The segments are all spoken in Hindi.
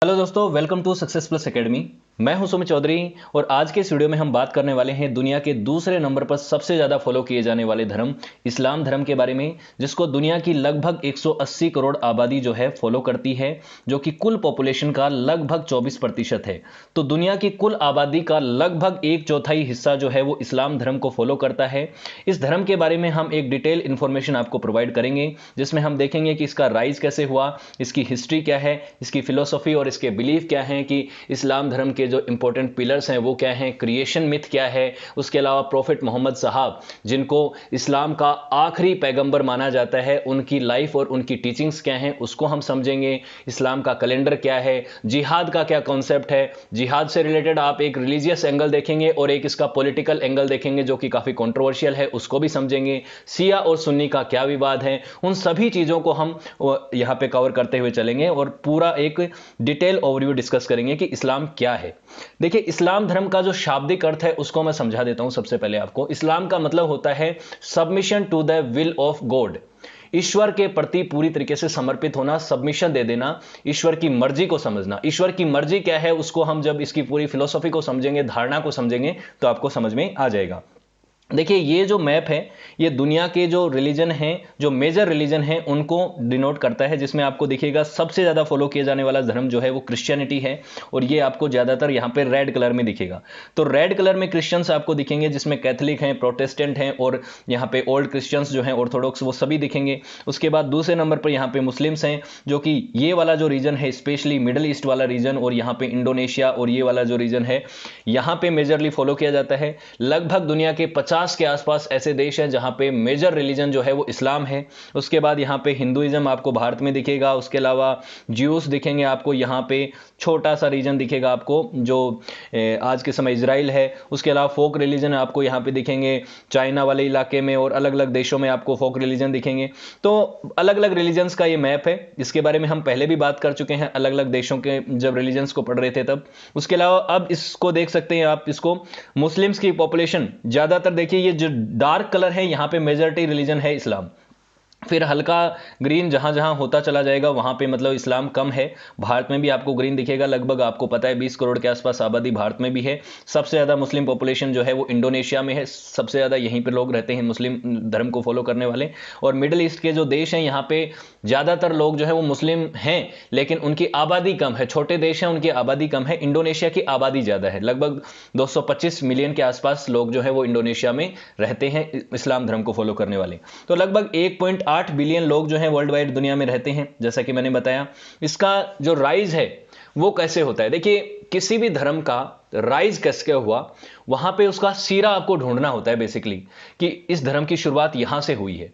हेलो दोस्तों, welcome to success plus academy. मैं हूं सुमित चौधरी और आज के इस वीडियो में हम बात करने वाले हैं दुनिया के दूसरे नंबर पर सबसे ज़्यादा फॉलो किए जाने वाले धर्म इस्लाम धर्म के बारे में, जिसको दुनिया की लगभग 180 करोड़ आबादी जो है फॉलो करती है, जो कि कुल पॉपुलेशन का लगभग 24% है। तो दुनिया की कुल आबादी का लगभग 1/4 हिस्सा जो है वो इस्लाम धर्म को फॉलो करता है। इस धर्म के बारे में हम एक डिटेल इंफॉर्मेशन आपको प्रोवाइड करेंगे, जिसमें हम देखेंगे कि इसका राइज कैसे हुआ, इसकी हिस्ट्री क्या है, इसकी फिलोसफी और इसके बिलीफ क्या हैं, कि इस्लाम धर्म के जो इंपॉर्टेंट पिलर्स हैं वो क्या हैं, क्रिएशन मिथ क्या है, उसके अलावा प्रॉफिट मोहम्मद साहब जिनको इस्लाम का आखिरी पैगंबर माना जाता है, उनकी लाइफ और उनकी टीचिंग्स क्या हैं उसको हम समझेंगे। इस्लाम का कैलेंडर क्या है, जिहाद का क्या कॉन्सेप्ट है, जिहाद से रिलेटेड आप एक रिलीजियस एंगल देखेंगे और एक इसका पॉलिटिकल एंगल देखेंगे जो कि काफ़ी कंट्रोवर्शियल है, उसको भी समझेंगे। शिया और सुन्नी का क्या विवाद है, उन सभी चीज़ों को हम यहाँ पे कवर करते हुए चलेंगे और पूरा एक डिटेल ओवरव्यू डिस्कस करेंगे कि इस्लाम क्या है। देखिए, इस्लाम धर्म का जो शाब्दिक अर्थ है उसको मैं समझा देता हूं। सबसे पहले आपको इस्लाम का मतलब होता है submission to the will of God, ईश्वर के प्रति पूरी तरीके से समर्पित होना, सबमिशन दे देना, ईश्वर की मर्जी को समझना। ईश्वर की मर्जी क्या है उसको हम जब इसकी पूरी फिलोसॉफी को समझेंगे, धारणा को समझेंगे, तो आपको समझ में आ जाएगा। देखिए, ये जो मैप है ये दुनिया के जो रिलीजन हैं, जो मेजर रिलीजन हैं, उनको डिनोट करता है, जिसमें आपको दिखेगा सबसे ज़्यादा फॉलो किया जाने वाला धर्म जो है वो क्रिश्चियनिटी है, और ये आपको ज़्यादातर यहाँ पे रेड कलर में दिखेगा। तो रेड कलर में क्रिश्चियंस आपको दिखेंगे, जिसमें कैथलिक हैं, प्रोटेस्टेंट हैं, और यहाँ पे ओल्ड क्रिश्चियंस जो हैं, ऑर्थोडॉक्स, वो सभी दिखेंगे। उसके बाद दूसरे नंबर पर यहाँ पे मुस्लिम्स हैं, जो कि ये वाला जो रीजन है, स्पेशली मिडल ईस्ट वाला रीजन, और यहाँ पे इंडोनेशिया और ये वाला जो रीजन है, यहाँ पे मेजरली फॉलो किया जाता है। लगभग दुनिया के 50 के आसपास ऐसे देश हैं जहां पे मेजर रिलीजन जो है वो इस्लाम है। उसके बाद यहां पे हिंदुइज्म आपको भारत में दिखेगा, उसके अलावा ज्यूस दिखेंगे आपको, यहां पे छोटा सा रीजन दिखेगा आपको जो आज के समय इजराइल है। उसके अलावा फोक रिलीजन आपको यहां पे दिखेंगे चाइना वाले इलाके में, और अलग अलग देशों में आपको फोक रिलीजन दिखेंगे। तो अलग अलग रिलीजन्स का ये मैप है, इसके बारे में हम पहले भी बात कर चुके हैं अलग अलग देशों के जब रिलीजन्स को पढ़ रहे थे तब। उसके अलावा अब इसको देख सकते हैं आप, इसको मुस्लिम्स की पॉपुलेशन ज्यादातर, देखिए ये जो डार्क कलर है यहाँ पे मेजॉरिटी रिलीजन है इस्लाम, फिर हल्का ग्रीन जहां जहां होता चला जाएगा वहां पे मतलब इस्लाम कम है। भारत में भी आपको ग्रीन दिखेगा, लगभग आपको पता है 20 करोड़ के आसपास आबादी भारत में भी है। सबसे ज़्यादा मुस्लिम पॉपुलेशन जो है वो इंडोनेशिया में है, सबसे ज़्यादा यहीं पे लोग रहते हैं मुस्लिम धर्म को फॉलो करने वाले। और मिडिल ईस्ट के जो देश हैं यहाँ पे ज़्यादातर लोग जो है वो मुस्लिम हैं, लेकिन उनकी आबादी कम है। छोटे देश हैं, उनकी आबादी कम है। इंडोनेशिया की आबादी ज़्यादा है, लगभग 225 मिलियन के आसपास लोग जो है वो इंडोनेशिया में रहते हैं इस्लाम धर्म को फॉलो करने वाले। तो लगभग 1.8 बिलियन लोग जो हैं वर्ल्ड वाइड दुनिया में रहते हैं, जैसा कि मैंने बताया। इसका जो राइज है वो कैसे होता है, देखिए किसी भी धर्म का राइज कैसे हुआ, वहां पे उसका सीरा आपको ढूंढना होता है बेसिकली, कि इस धर्म की शुरुआत यहां से हुई है।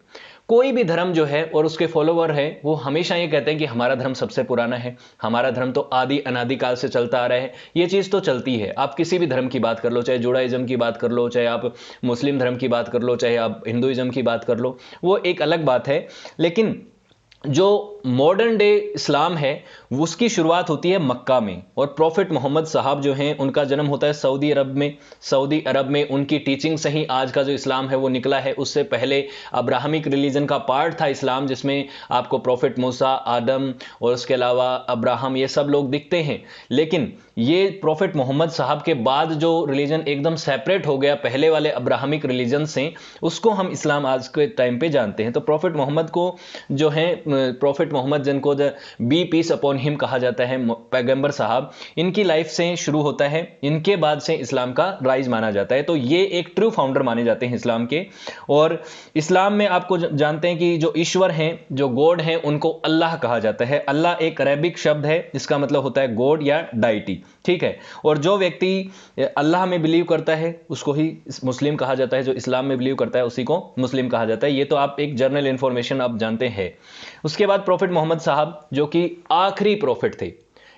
कोई भी धर्म जो है और उसके फॉलोवर है वो हमेशा ये कहते हैं कि हमारा धर्म सबसे पुराना है, हमारा धर्म तो आदि अनादि काल से चलता आ रहा है। ये चीज तो चलती है, आप किसी भी धर्म की बात कर लो, चाहे जुडाइज्म की बात कर लो, चाहे आप मुस्लिम धर्म की बात कर लो, चाहे आप हिंदुइज्म की बात कर लो, वो एक अलग बात है। लेकिन जो मॉडर्न डे इस्लाम है उसकी शुरुआत होती है मक्का में, और प्रॉफिट मोहम्मद साहब जो हैं उनका जन्म होता है सऊदी अरब में। सऊदी अरब में उनकी टीचिंग से ही आज का जो इस्लाम है वो निकला है। उससे पहले अब्राहमिक रिलीजन का पार्ट था इस्लाम, जिसमें आपको प्रॉफिट मूसा, आदम और उसके अलावा अब्राहम, ये सब लोग दिखते हैं। लेकिन ये प्रॉफिट मोहम्मद साहब के बाद जो रिलीजन एकदम सेपरेट हो गया पहले वाले अब्राहमिक रिलीजन से, उसको हम इस्लाम आज के टाइम पे जानते हैं। तो प्रॉफिट मोहम्मद को जो है, प्रॉफिट मोहम्मद जिनको the be peace upon him कहा जाता है, पैगंबर साहब, इनकी लाइफ से शुरू होता है, इनके बाद से इस्लाम का राइज माना जाता है। तो ये एक ट्रू फाउंडर माने जाते हैं इस्लाम के। और इस्लाम में आपको जानते हैं कि जो ईश्वर हैं, जो गॉड हैं, उनको अल्लाह कहा जाता है। अल्लाह एक अरेबिक शब्द है, इसका मतलब होता है गॉड या डाइटी, ठीक है। और जो व्यक्ति अल्लाह में बिलीव करता है उसको ही मुस्लिम कहा जाता है, जो इस्लाम में बिलीव करता है उसी को मुस्लिम कहा जाता है। ये तो आप एक जनरल इंफॉर्मेशन आप जानते हैं। उसके बाद प्रॉफिट मोहम्मद साहब जो कि आखिरी प्रॉफिट थे,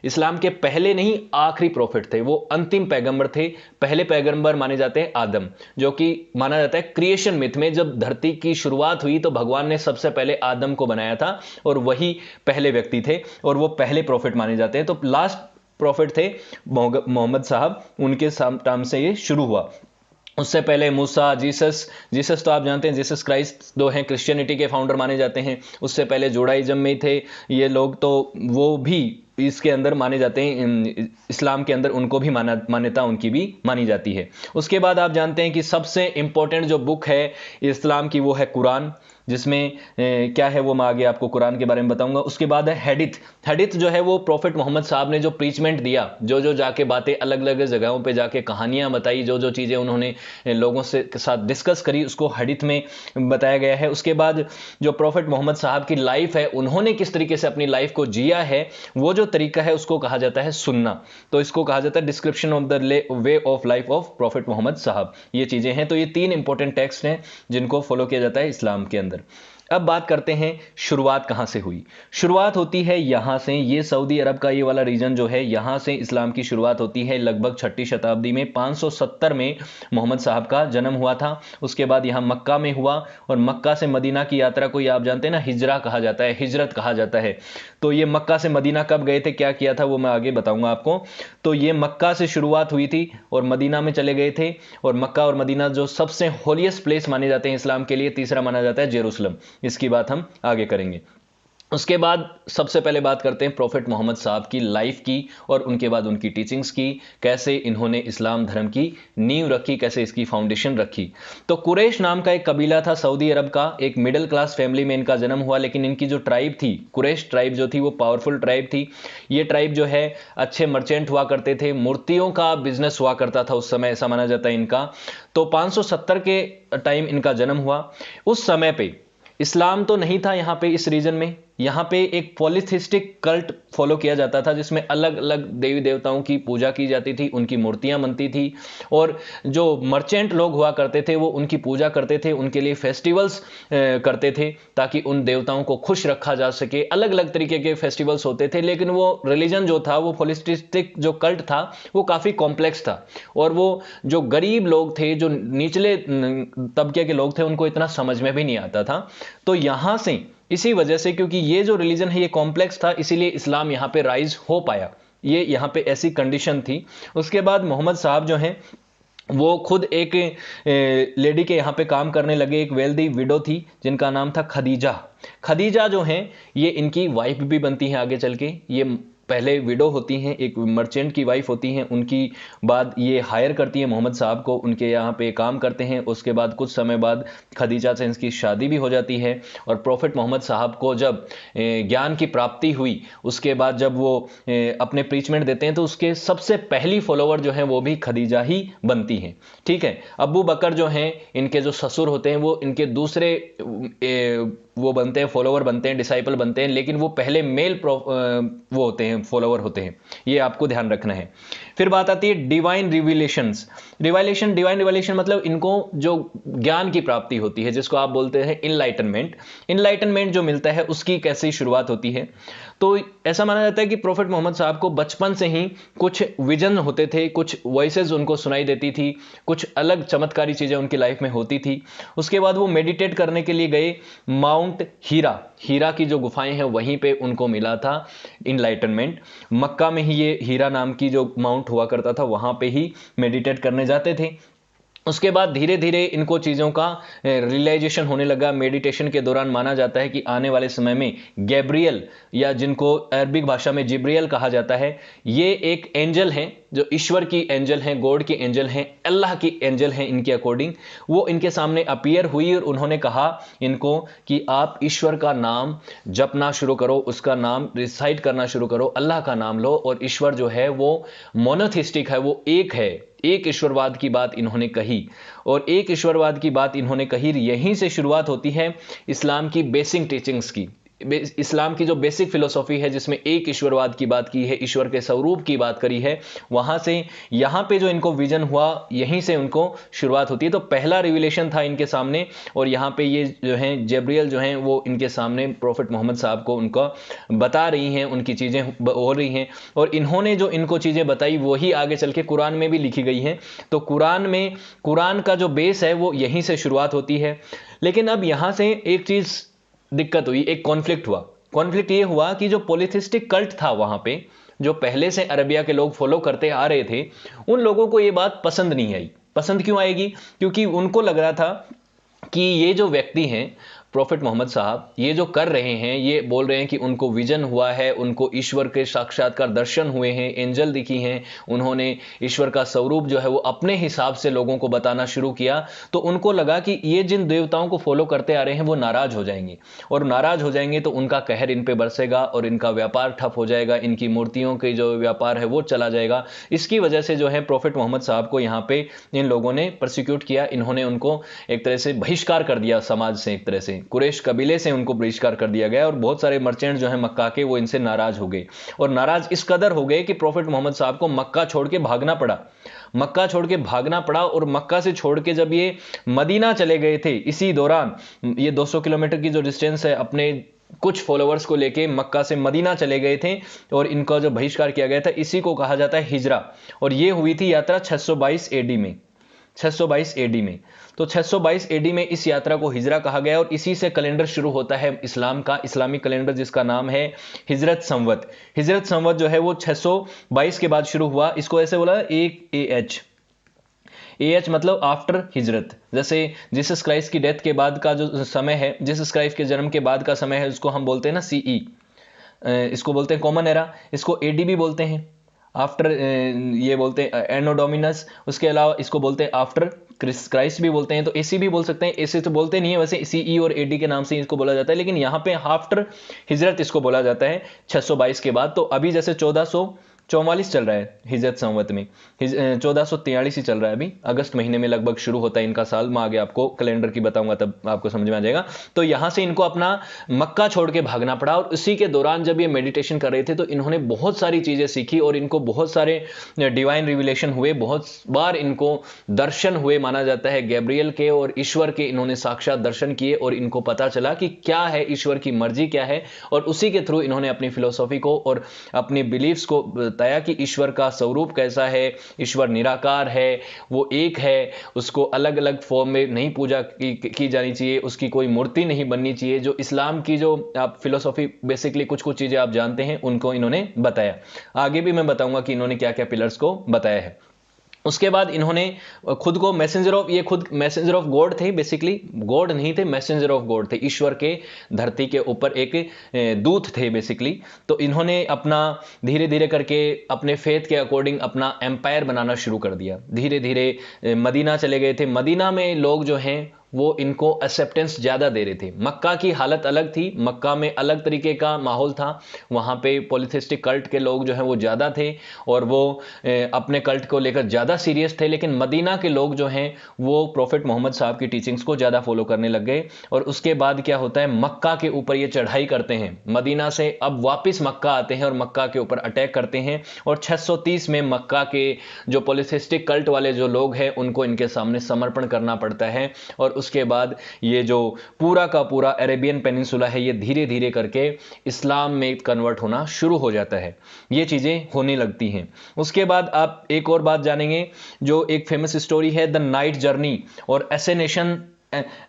इस्लाम के पहले नहीं आखिरी प्रॉफिट थे, वो अंतिम पैगंबर थे। पहले पैगंबर माने जाते हैं आदम, जो कि माना जाता है क्रिएशन मिथ में जब धरती की शुरुआत हुई तो भगवान ने सबसे पहले आदम को बनाया था, और वही पहले व्यक्ति थे और वो पहले प्रॉफिट माने जाते हैं। तो लास्ट प्रॉफिट थे मोहम्मद साहब, उनके नाम से ये शुरू हुआ। उससे पहले मूसा, जीसस तो आप जानते हैं, जीसस क्राइस्ट जो हैं क्रिश्चियनिटी के फाउंडर माने जाते हैं। उससे पहले जुडाइज्म में थे ये लोग, तो वो भी इसके अंदर माने जाते हैं, इस्लाम के अंदर उनको भी मान्यता उनकी भी मानी जाती है। उसके बाद आप जानते हैं कि सबसे इंपॉर्टेंट जो बुक है इस्लाम की वो है कुरान, जिसमें क्या है वो मैं आगे आपको कुरान के बारे में बताऊंगा। उसके बाद है हदीथ। हदीथ जो है वो प्रॉफिट मोहम्मद साहब ने जो प्रीचमेंट दिया, जो जो जाके बातें अलग अलग जगहों पे जाके कहानियां बताई, जो जो चीज़ें उन्होंने लोगों से के साथ डिस्कस करी, उसको हदीथ में बताया गया है। उसके बाद जो प्रॉफिट मोहम्मद साहब की लाइफ है, उन्होंने किस तरीके से अपनी लाइफ को जिया है, वो जो तरीका है उसको कहा जाता है सुन्ना। तो इसको कहा जाता है description of the way of life of prophet Muhammad साहब। ये चीज़ें हैं। तो ये 3 इंपॉर्टेंट टेक्स्ट हैं जिनको फॉलो किया जाता है इस्लाम के अंदर। अब बात करते हैं शुरुआत कहां से हुई। शुरुआत होती है यहां से, ये सऊदी अरब का ये वाला रीजन जो है, यहां से इस्लाम की शुरुआत होती है। लगभग 6ठी शताब्दी में 570 में मोहम्मद साहब का जन्म हुआ था। उसके बाद यहां मक्का में हुआ, और मक्का से मदीना की यात्रा को ये आप जानते हैं ना, हिजरा कहा जाता है, हिजरत कहा जाता है। तो ये मक्का से मदीना कब गए थे, क्या किया था, वो मैं आगे बताऊंगा आपको। तो ये मक्का से शुरुआत हुई थी और मदीना में चले गए थे। और मक्का और मदीना जो सबसे होलीएस्ट प्लेस माने जाते हैं इस्लाम के लिए, तीसरा माना जाता है जेरूसलम। इसकी बात हम आगे करेंगे। उसके बाद सबसे पहले बात करते हैं प्रॉफिट मोहम्मद साहब की लाइफ की, और उनके बाद उनकी टीचिंग्स की, कैसे इन्होंने इस्लाम धर्म की नींव रखी, कैसे इसकी फाउंडेशन रखी। तो कुरैश नाम का एक कबीला था सऊदी अरब का, एक मिडिल क्लास फैमिली में इनका जन्म हुआ। लेकिन इनकी जो ट्राइब थी, कुरैश ट्राइब जो थी, वो पावरफुल ट्राइब थी। ये ट्राइब जो है अच्छे मर्चेंट हुआ करते थे, मूर्तियों का बिजनेस हुआ करता था उस समय, ऐसा माना जाता है इनका। तो 570 के टाइम इनका जन्म हुआ। उस समय पे इस्लाम तो नहीं था यहाँ पे इस रीजन में। यहाँ पे एक पॉलीथिस्टिक कल्ट फॉलो किया जाता था, जिसमें अलग अलग देवी देवताओं की पूजा की जाती थी, उनकी मूर्तियां बनती थी, और जो मर्चेंट लोग हुआ करते थे वो उनकी पूजा करते थे, उनके लिए फेस्टिवल्स करते थे ताकि उन देवताओं को खुश रखा जा सके। अलग अलग तरीके के फेस्टिवल्स होते थे। लेकिन वो रिलीजन जो था, वो पॉलीथिस्टिक जो कल्ट था, वो काफ़ी कॉम्प्लेक्स था, और वो जो गरीब लोग थे, जो निचले तबके के लोग थे, उनको इतना समझ में भी नहीं आता था। तो यहां से इसी वजह से, क्योंकि ये जो रिलीजन है ये कॉम्प्लेक्स था, इसीलिए इस्लाम यहां पे राइज हो पाया। ये यहां पे ऐसी कंडीशन थी। उसके बाद मोहम्मद साहब जो हैं वो खुद एक लेडी के यहाँ पे काम करने लगे। एक वेल्दी विडो थी जिनका नाम था खदीजा। खदीजा जो हैं ये इनकी वाइफ भी बनती हैं आगे चल के। ये पहले विडो होती हैं, एक मर्चेंट की वाइफ होती हैं, उनकी बाद ये हायर करती हैं मोहम्मद साहब को, उनके यहाँ पे काम करते हैं। उसके बाद कुछ समय बाद खदीजा से इसकी शादी भी हो जाती है। और प्रॉफिट मोहम्मद साहब को जब ज्ञान की प्राप्ति हुई, उसके बाद जब वो अपने प्रीचमेंट देते हैं, तो उसके सबसे पहली फॉलोवर जो हैं वो भी खदीजा ही बनती हैं। ठीक है। अबू बकर जो हैं, इनके जो ससुर होते हैं, वो इनके दूसरे वो बनते हैं, फॉलोवर बनते हैं, डिसाइपल बनते हैं। लेकिन वो पहले मेल वो होते हैं, फॉलोवर होते हैं। ये आपको ध्यान रखना है। फिर बात आती है डिवाइन रिविलेशंस। डिवाइन रिविलेशन मतलब इनको जो ज्ञान की प्राप्ति होती है, जिसको आप बोलते हैं इनलाइटनमेंट। इनलाइटनमेंट जो मिलता है उसकी कैसी शुरुआत होती है। तो ऐसा माना जाता है कि प्रॉफिट मोहम्मद साहब को बचपन से ही कुछ विजन होते थे, कुछ वॉइसेस उनको सुनाई देती थी, कुछ अलग चमत्कारी चीजें उनकी लाइफ में होती थी। उसके बाद वो मेडिटेट करने के लिए गए माउंट हीरा की जो गुफाएं हैं वहीं पे उनको मिला था इनलाइटनमेंट। मक्का में ही ये हीरा नाम की जो माउंट हुआ करता था, वहां पे ही मेडिटेट करने जाते थे। उसके बाद धीरे धीरे इनको चीज़ों का रियलाइजेशन होने लगा। मेडिटेशन के दौरान माना जाता है कि आने वाले समय में गैब्रियल, या जिनको अरबिक भाषा में जिब्रियल कहा जाता है, ये एक एंजल हैं, जो ईश्वर की एंजल हैं, गॉड की एंजल हैं, अल्लाह की एंजल हैं इनके अकॉर्डिंग। वो इनके सामने अपीयर हुई और उन्होंने कहा इनको कि आप ईश्वर का नाम जपना शुरू करो, उसका नाम रिसाइट करना शुरू करो, अल्लाह का नाम लो। और ईश्वर जो है वो मोनोथिस्टिक है, वो एक है, एक ईश्वरवाद की बात इन्होंने कही। और एक ईश्वरवाद की बात इन्होंने कही, यहीं से शुरुआत होती है इस्लाम की बेसिक टीचिंग्स की। इस्लाम की जो बेसिक फिलोसॉफी है, जिसमें एक ईश्वरवाद की बात की है, ईश्वर के स्वरूप की बात करी है, वहां से यहां पे जो इनको विजन हुआ, यहीं से उनको शुरुआत होती है। तो पहला रिविलेशन था इनके सामने, और यहां पे ये जो हैं जब्रियल जो हैं वो इनके सामने प्रॉफिट मोहम्मद साहब को उनका बता रही हैं, उनकी चीजें हो रही हैं। और इन्होंने जो इनको चीजें बताई वही आगे चल के कुरान में भी लिखी गई हैं। तो कुरान का जो बेस है वो यहीं से शुरुआत होती है। लेकिन अब यहां से एक चीज दिक्कत हुई, एक कॉन्फ्लिक्ट हुआ। कॉन्फ्लिक्ट ये हुआ कि जो पॉलीथिस्टिक कल्ट था वहां पे, जो पहले से अरबिया के लोग फॉलो करते आ रहे थे, उन लोगों को ये बात पसंद नहीं आई। पसंद क्यों आएगी? क्योंकि उनको लग रहा था कि ये जो व्यक्ति हैं प्रॉफिट मोहम्मद साहब ये जो कर रहे हैं, ये बोल रहे हैं कि उनको विजन हुआ है, उनको ईश्वर के साक्षात्कार दर्शन हुए हैं, एंजल दिखी हैं, उन्होंने ईश्वर का स्वरूप जो है वो अपने हिसाब से लोगों को बताना शुरू किया, तो उनको लगा कि ये जिन देवताओं को फॉलो करते आ रहे हैं वो नाराज हो जाएंगे, और नाराज हो जाएंगे तो उनका कहर इन पे बरसेगा और इनका व्यापार ठप हो जाएगा, इनकी मूर्तियों के जो व्यापार है वो चला जाएगा। इसकी वजह से जो है प्रॉफिट मोहम्मद साहब को यहाँ पे इन लोगों ने प्रोसिक्यूट किया, इन्होंने उनको एक तरह से बहिष्कार कर दिया समाज से, एक तरह से कुरैश कबीले से उनको बहिष्कार कर दिया गया, और बहुत सारे मर्चेंट जो है मक्का के वो इनसे नाराज हो गए, और नाराज इस कदर हो गए कि प्रॉफिट मोहम्मद साहब को मक्का छोड़ के भागना पड़ा, मक्का छोड़ के भागना पड़ा। और मक्का से छोड़ के जब ये मदीना चले गए थे, इसी दौरान ये 200 किलोमीटर की जो डिस्टेंस है, अपने कुछ फॉलोअर्स को लेके मक्का से मदीना चले गए थे, और इनका जो बहिष्कार किया गया था इसी को कहा जाता है हिजरा, और ये हुई थी यात्रा 622 एडी में, 622 एडी में। तो 622 एडी में इस यात्रा को हिजरा कहा गया, और इसी से कैलेंडर शुरू होता है इस्लाम का, इस्लामिक कैलेंडर जिसका नाम है हिजरत संवत। हिजरत संवत जो है वो 622 के बाद शुरू हुआ। इसको ऐसे बोला एक AH मतलब आफ्टर हिजरत, जैसे जीसस क्राइस्ट की डेथ के बाद का जो समय है, जीसस क्राइस्ट के जन्म के बाद का समय है, उसको हम बोलते हैं ना CE, इसको बोलते हैं कॉमन एरा, इसको AD भी बोलते हैं, आफ्टर ये बोलते हैं एनो डोमिनस, उसके अलावा इसको बोलते हैं आफ्टर क्राइस्ट भी बोलते हैं, तो AC भी बोल सकते हैं, AC तो बोलते नहीं है वैसे, CE और AD के नाम से इसको बोला जाता है, लेकिन यहाँ पे आफ्टर हिजरत इसको बोला जाता है 622 के बाद। तो अभी जैसे 1444 चल रहा है हिजरत संवत में, 1443 ही चल रहा है अभी, अगस्त महीने में लगभग शुरू होता है इनका साल। मैं आगे आपको कैलेंडर की बताऊंगा तब आपको समझ में आ जाएगा। तो यहां से इनको अपना मक्का छोड़ के भागना पड़ा, और उसी के दौरान जब ये मेडिटेशन कर रहे थे तो इन्होंने बहुत सारी चीजें सीखी, और इनको बहुत सारे डिवाइन रिविलेशन हुए, बहुत बार इनको दर्शन हुए, माना जाता है गैब्रियल के और ईश्वर के इन्होंने साक्षात दर्शन किए, और इनको पता चला कि क्या है ईश्वर की मर्जी क्या है, और उसी के थ्रू इन्होंने अपनी फिलोसॉफी को और अपनी बिलीफ्स को बताया कि ईश्वर का स्वरूप कैसा है, ईश्वर निराकार है, वो एक है, उसको अलग अलग फॉर्म में नहीं पूजा की जानी चाहिए, उसकी कोई मूर्ति नहीं बननी चाहिए। जो इस्लाम की जो आप फिलोसॉफी बेसिकली कुछ कुछ चीजें आप जानते हैं उनको इन्होंने बताया। आगे भी मैं बताऊंगा कि इन्होंने क्या क्या पिलर्स को बताया है। उसके बाद इन्होंने खुद को मैसेंजर ऑफ, ये खुद मैसेंजर ऑफ गॉड थे, बेसिकली गॉड नहीं थे, मैसेंजर ऑफ गॉड थे, ईश्वर के धरती के ऊपर एक दूत थे बेसिकली। तो इन्होंने अपना धीरे धीरे करके अपने फेथ के अकॉर्डिंग अपना एम्पायर बनाना शुरू कर दिया। धीरे धीरे मदीना चले गए थे, मदीना में लोग जो हैं वो इनको एक्सेप्टेंस ज़्यादा दे रहे थे। मक्का की हालत अलग थी, मक्का में अलग तरीके का माहौल था, वहाँ पे पॉलिथिस्टिक कल्ट के लोग जो हैं वो ज़्यादा थे, और वो अपने कल्ट को लेकर ज़्यादा सीरियस थे। लेकिन मदीना के लोग जो हैं वो प्रॉफिट मोहम्मद साहब की टीचिंग्स को ज़्यादा फॉलो करने लग गए, और उसके बाद क्या होता है, मक्का के ऊपर ये चढ़ाई करते हैं, मदीना से अब वापस मक्का आते हैं और मक्का के ऊपर अटैक करते हैं, और 630 में मक्का के जो पॉलिथिस्टिक कल्ट वाले जो लोग हैं उनको इनके सामने समर्पण करना पड़ता है। और उसके बाद ये जो पूरा का पूरा अरेबियन पेनिनसुला है ये धीरे धीरे करके इस्लाम में कन्वर्ट होना शुरू हो जाता है, ये चीजें होने लगती हैं। उसके बाद आप एक और बात जानेंगे, जो एक फेमस स्टोरी है द नाइट जर्नी और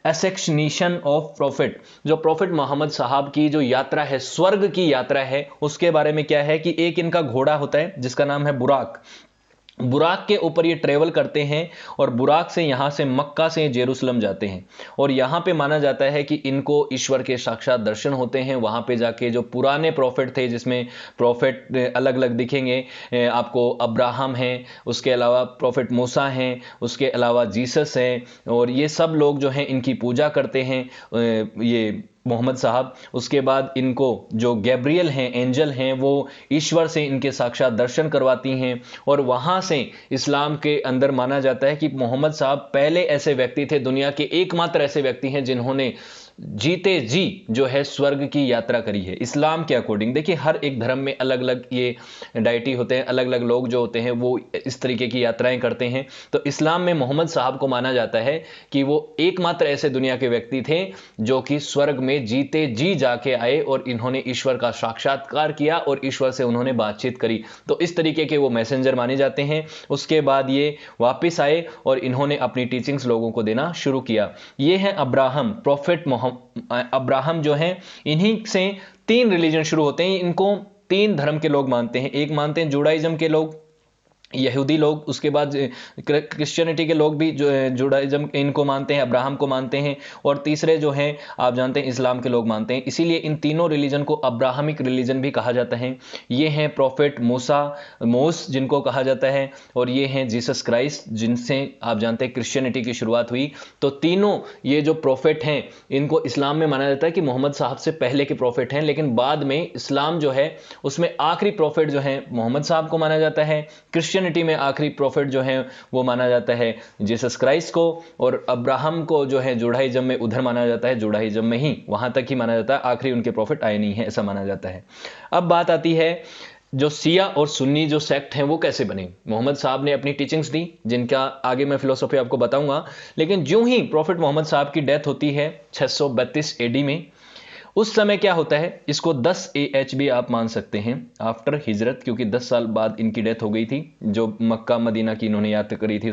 एसेक्शनेशन ऑफ प्रॉफिट। जो प्रॉफिट मोहम्मद साहब की जो यात्रा है, स्वर्ग की यात्रा है, उसके बारे में क्या है कि एक इनका घोड़ा होता है जिसका नाम है बुराक। बुराक के ऊपर ये ट्रेवल करते हैं, और बुराक से यहाँ से मक्का से जेरूसलम जाते हैं, और यहाँ पे माना जाता है कि इनको ईश्वर के साक्षात दर्शन होते हैं। वहाँ पे जाके जो पुराने प्रॉफिट थे, जिसमें प्रॉफिट अलग अलग दिखेंगे आपको, अब्राहम हैं, उसके अलावा प्रॉफिट मूसा हैं, उसके अलावा जीसस हैं, और ये सब लोग जो हैं इनकी पूजा करते हैं ये मोहम्मद साहब। उसके बाद इनको जो गैब्रियल हैं, एंजल हैं, वो ईश्वर से इनके साक्षात दर्शन करवाती हैं, और वहां से इस्लाम के अंदर माना जाता है कि मोहम्मद साहब पहले ऐसे व्यक्ति थे, दुनिया के एकमात्र ऐसे व्यक्ति हैं जिन्होंने जीते जी जो है स्वर्ग की यात्रा करी है इस्लाम के अकॉर्डिंग। देखिए हर एक धर्म में अलग अलग ये डाइटी होते हैं, अलग अलग लोग जो होते हैं वो इस तरीके की यात्राएं करते हैं। तो इस्लाम में मोहम्मद साहब को माना जाता है कि वो एकमात्र ऐसे दुनिया के व्यक्ति थे जो कि स्वर्ग में जीते जी जाके आए, और इन्होंने ईश्वर का साक्षात्कार किया और ईश्वर से उन्होंने बातचीत करी। तो इस तरीके के वो मैसेंजर माने जाते हैं। उसके बाद ये वापिस आए और इन्होंने अपनी टीचिंग्स लोगों को देना शुरू किया। ये है अब्राहम, प्रॉफिट अब्राहम जो हैं, इन्हीं से 3 रिलीजन शुरू होते हैं। इनको 3 धर्म के लोग मानते हैं। एक मानते हैं जुडाइज्म के लोग, यहूदी लोग, उसके बाद क्रिश्चियनिटी के लोग भी जो जुडाइज्म इनको मानते हैं, अब्राहम को मानते हैं, और तीसरे जो हैं आप जानते हैं इस्लाम के लोग मानते हैं। इसीलिए इन तीनों रिलीजन को अब्राहमिक रिलीजन भी कहा जाता है। ये हैं प्रॉफिट मूसा, मोस जिनको कहा जाता है, और ये हैं जीसस क्राइस्ट जिनसे आप जानते हैं क्रिश्चियनिटी की शुरुआत हुई। तो तीनों ये जो प्रॉफिट हैं इनको इस्लाम में माना जाता है कि मोहम्मद साहब से पहले के प्रॉफिट हैं, लेकिन बाद में इस्लाम जो है उसमें आखिरी प्रॉफिट जो है मोहम्मद साहब को माना जाता है। क्रिश्चियनिटी में आखिरी प्रॉफिट जो है वो माना जाता है जीसस क्राइस्ट को, और अब्राहम को जो है जुडाइज्म में उधर माना जाता है, जुडाइज्म में ही वहां तक ही माना जाता है, आखिरी उनके प्रॉफिट आए नहीं है ऐसा माना जाता है। अब बात आती है जो शिया और सुन्नी जो सेक्ट हैं वो कैसे बने। मोहम्मद साहब ने अपनी टीचिंग्स दी जिनका आगे मैं फिलोसफी आपको बताऊंगा, लेकिन ज्यों ही प्रॉफिट मोहम्मद साहब की डेथ होती है 632 एडी में, उस समय क्या होता है, इसको 10 AH भी आप मान सकते हैं आफ्टर हिजरत, क्योंकि 10 साल बाद इनकी डेथ हो गई थी जो मक्का मदीना की इन्होंने यात्रा करी थी।